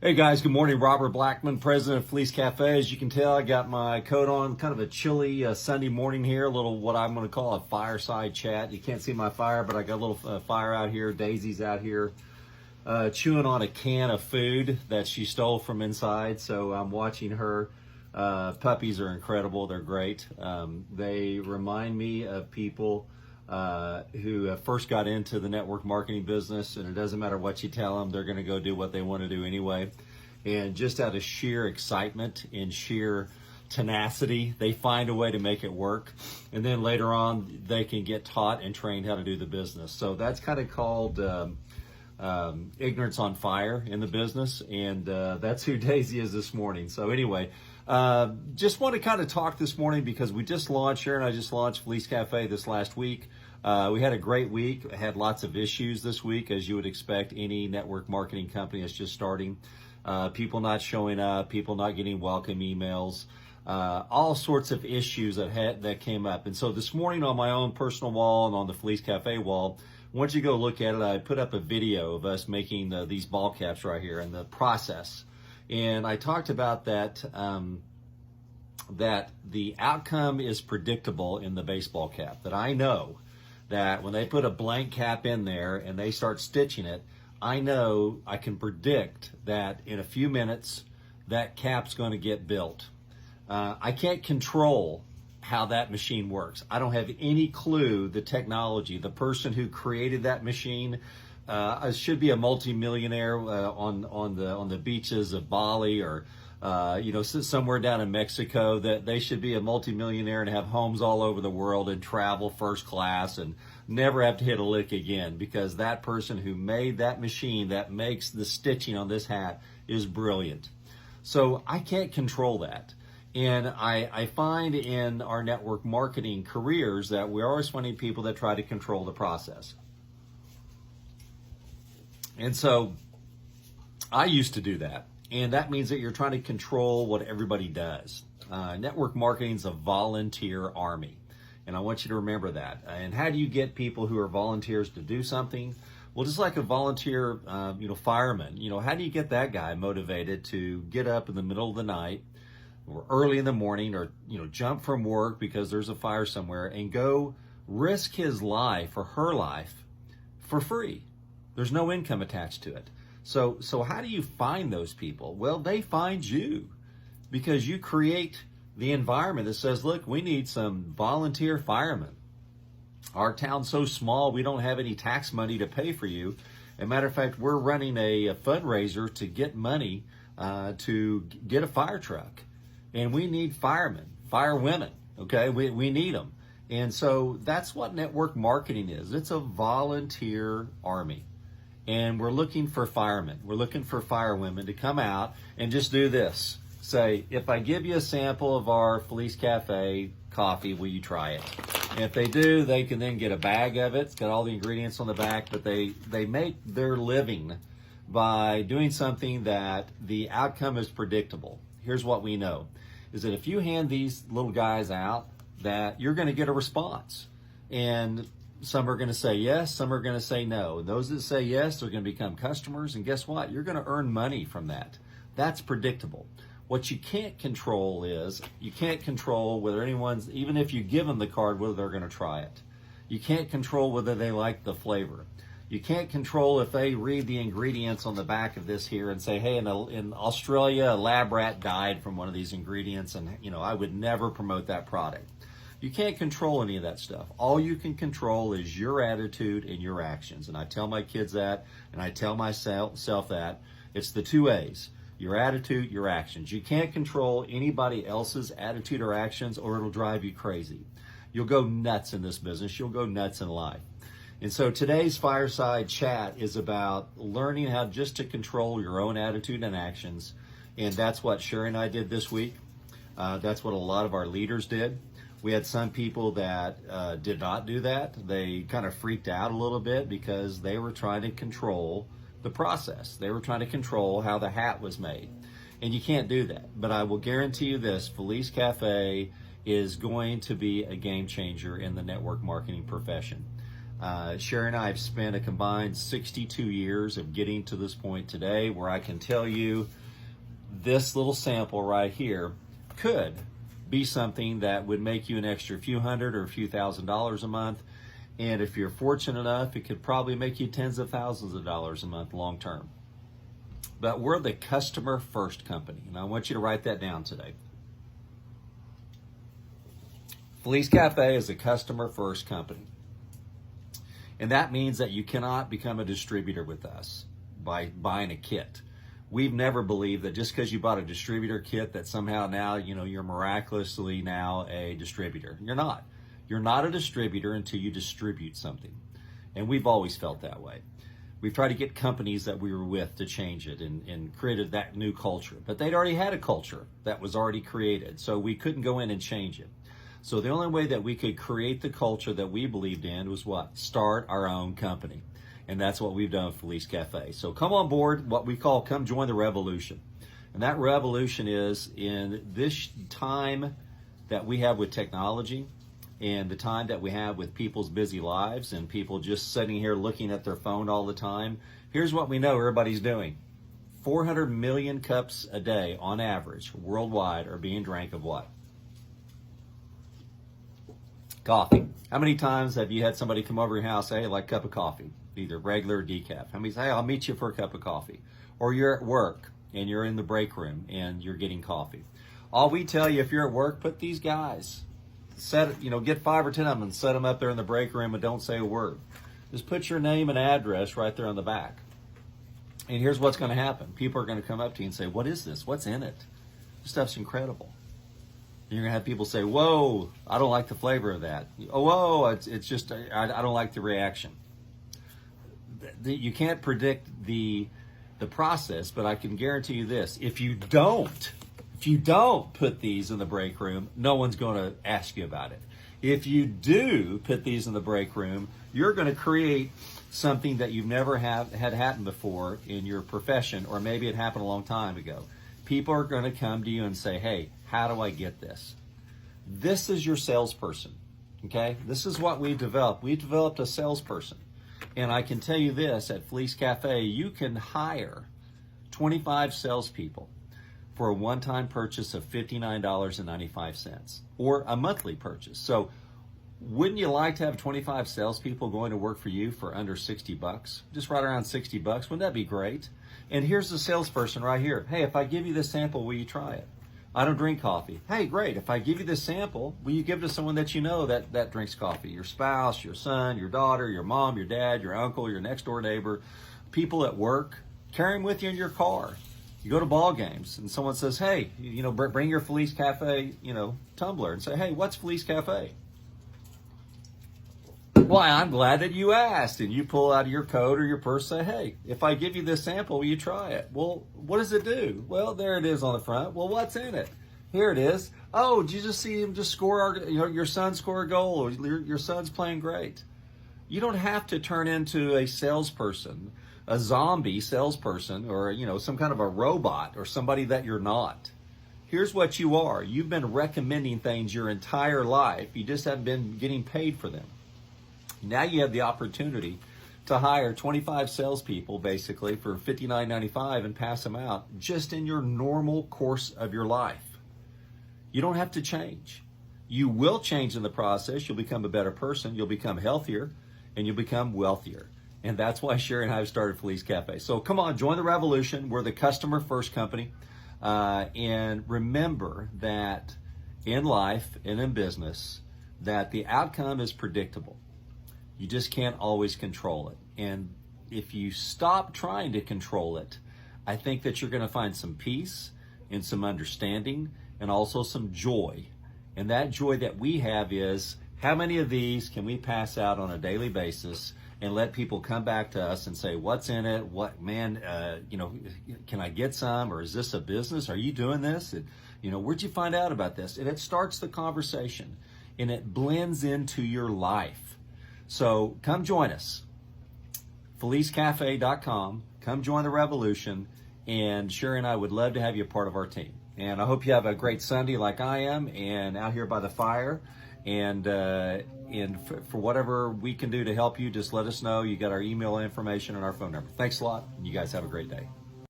Hey guys, good morning. Robert Blackman, president of Fleece Cafe. As you can tell, I got my coat on, kind of a chilly Sunday morning here, a little what I'm going to call a fireside chat. You can't see my fire, but I got a little fire out here. Daisy's out here chewing on a can of food that she stole from inside, so I'm watching her. Puppies are incredible. They're great. They remind me of people who first got into the network marketing business, and it doesn't matter what you tell them, they're going to go do what they want to do anyway. And just out of sheer excitement and sheer tenacity, they find a way to make it work. And then later on, they can get taught and trained how to do the business. So that's kind of called ignorance on fire in the business. And that's who Daisy is this morning. So anyway, just want to kind of talk this morning because we just launched, Sharon and I just launched Fleece Cafe this last week. We had a great week, had lots of issues this week, as you would expect any network marketing company that's just starting. People not showing up, people not getting welcome emails, all sorts of issues that came up. And so this morning on my own personal wall and on the Fleece Cafe wall, once you go look at it, I put up a video of us making these ball caps right here and the process. And I talked about that, that the outcome is predictable in the baseball cap, that I know that when they put a blank cap in there and they start stitching it, I know I can predict that in a few minutes that cap's going to get built. I can't control how that machine works. I don't have any clue the technology. The person who created that machine should be a multimillionaire on the beaches of Bali or somewhere down in Mexico. That they should be a multimillionaire and have homes all over the world and travel first class and never have to hit a lick again, because that person who made that machine that makes the stitching on this hat is brilliant. So I can't control that. And I find in our network marketing careers that we're always finding people that try to control the process. And so I used to do that. And that means that you're trying to control what everybody does. Network marketing is a volunteer army. And I want you to remember that. And how do you get people who are volunteers to do something? Well, just like a volunteer, fireman, how do you get that guy motivated to get up in the middle of the night or early in the morning or, jump from work because there's a fire somewhere and go risk his life or her life for free? There's no income attached to it. So how do you find those people? Well, they find you because you create the environment that says, look, we need some volunteer firemen. Our town's so small, we don't have any tax money to pay for you. As a matter of fact, we're running a fundraiser to get money to get a fire truck. And we need firemen, firewomen, okay? We need them. And so that's what network marketing is. It's a volunteer army. And we're looking for firemen. We're looking for firewomen to come out and just do this. Say, if I give you a sample of our Fleece Cafe coffee, will you try it? And if they do, they can then get a bag of it. It's got all the ingredients on the back, but they make their living by doing something that the outcome is predictable. Here's what we know, is that if you hand these little guys out, that you're going to get a response. And some are going to say yes, some are going to say no. And those that say yes, they're going to become customers. And guess what? You're going to earn money from that. That's predictable. What you can't control is, you can't control whether anyone's, even if you give them the card, whether they're going to try it. You can't control whether they like the flavor. You can't control if they read the ingredients on the back of this here and say, hey, in Australia, a lab rat died from one of these ingredients, and I would never promote that product. You can't control any of that stuff. All you can control is your attitude and your actions. And I tell my kids that, and I tell myself that. It's the two A's. Your attitude, your actions. You can't control anybody else's attitude or actions, or it'll drive you crazy. You'll go nuts in this business. You'll go nuts in life. And so today's fireside chat is about learning how just to control your own attitude and actions. And that's what Sherry and I did this week. That's what a lot of our leaders did. We had some people that did not do that. They kind of freaked out a little bit because they were trying to control the process. They were trying to control how the hat was made. And you can't do that. But I will guarantee you this, Fleece Cafe is going to be a game changer in the network marketing profession. Sherry and I have spent a combined 62 years of getting to this point today where I can tell you this little sample right here could be something that would make you an extra few hundred or a few $1,000s a month. And if you're fortunate enough, it could probably make you tens of thousands of dollars a month long term. But we're the customer first company. And I want you to write that down today. Felice Cafe is a customer first company. And that means that you cannot become a distributor with us by buying a kit. We've never believed that just because you bought a distributor kit that somehow now, you're miraculously now a distributor. You're not. You're not a distributor until you distribute something. And we've always felt that way. We've tried to get companies that we were with to change it and created that new culture. But they'd already had a culture that was already created. So we couldn't go in and change it. So the only way that we could create the culture that we believed in was what? Start our own company. And that's what we've done with Felice Cafe. So come on board, what we call come join the revolution. And that revolution is in this time that we have with technology and the time that we have with people's busy lives and people just sitting here looking at their phone all the time. Here's what we know everybody's doing. 400 million cups a day on average worldwide are being drank of what? Coffee. How many times have you had somebody come over your house, say, hey, like a cup of coffee, either regular or decaf? How many say, hey, I'll meet you for a cup of coffee? Or you're at work and you're in the break room and you're getting coffee. All we tell you, if you're at work, put these guys, get 5 or 10 of them and set them up there in the break room and don't say a word. Just put your name and address right there on the back. And here's what's going to happen. People are going to come up to you and say, what is this? What's in it? This stuff's incredible. You're going to have people say, whoa, I don't like the flavor of that. Oh, whoa, it's just, I don't like the reaction. You can't predict the process, but I can guarantee you this. If you don't put these in the break room, no one's going to ask you about it. If you do put these in the break room, you're going to create something that you've never had happen before in your profession, or maybe it happened a long time ago. People are going to come to you and say, hey, how do I get this? This is your salesperson, okay? This is what we developed. We developed a salesperson. And I can tell you this, at Felice Cafe, you can hire 25 salespeople for a one-time purchase of $59.95 or a monthly purchase. So wouldn't you like to have 25 salespeople going to work for you for under $60? Just right around $60. Wouldn't that be great? And here's the salesperson right here. Hey, if I give you this sample, will you try it? I don't drink coffee. Hey, great. If I give you this sample, will you give it to someone that you know that drinks coffee? Your spouse, your son, your daughter, your mom, your dad, your uncle, your next door neighbor, people at work. Carry them with you in your car. You go to ball games and someone says, hey, bring your Felice Cafe, tumbler and say, hey, what's Felice Cafe? Why, I'm glad that you asked. And you pull out your coat or your purse, say, hey, if I give you this sample, will you try it? Well, what does it do? Well, there it is on the front. Well, what's in it? Here it is. Oh, did you just see him just score your son score a goal, or your son's playing great? You don't have to turn into a salesperson, a zombie salesperson, or some kind of a robot or somebody that you're not. Here's what you are. You've been recommending things your entire life. You just haven't been getting paid for them. Now you have the opportunity to hire 25 salespeople basically for $59.95 and pass them out just in your normal course of your life. You don't have to change. You will change in the process. You'll become a better person. You'll become healthier and you'll become wealthier. And that's why Sherry and I have started Felice Cafe. So come on, join the revolution. We're the customer first company. And remember that in life and in business, that the outcome is predictable. You just can't always control it. And if you stop trying to control it, I think that you're going to find some peace and some understanding and also some joy. And that joy that we have is, how many of these can we pass out on a daily basis and let people come back to us and say, what's in it? Can I get some? Or is this a business? Are you doing this? And, where'd you find out about this? And it starts the conversation and it blends into your life. So come join us, FeliceCafe.com. Come join the revolution, and Sherry and I would love to have you a part of our team. And I hope you have a great Sunday like I am, and out here by the fire. And for whatever we can do to help you, just let us know. You got our email information and our phone number. Thanks a lot. You guys have a great day.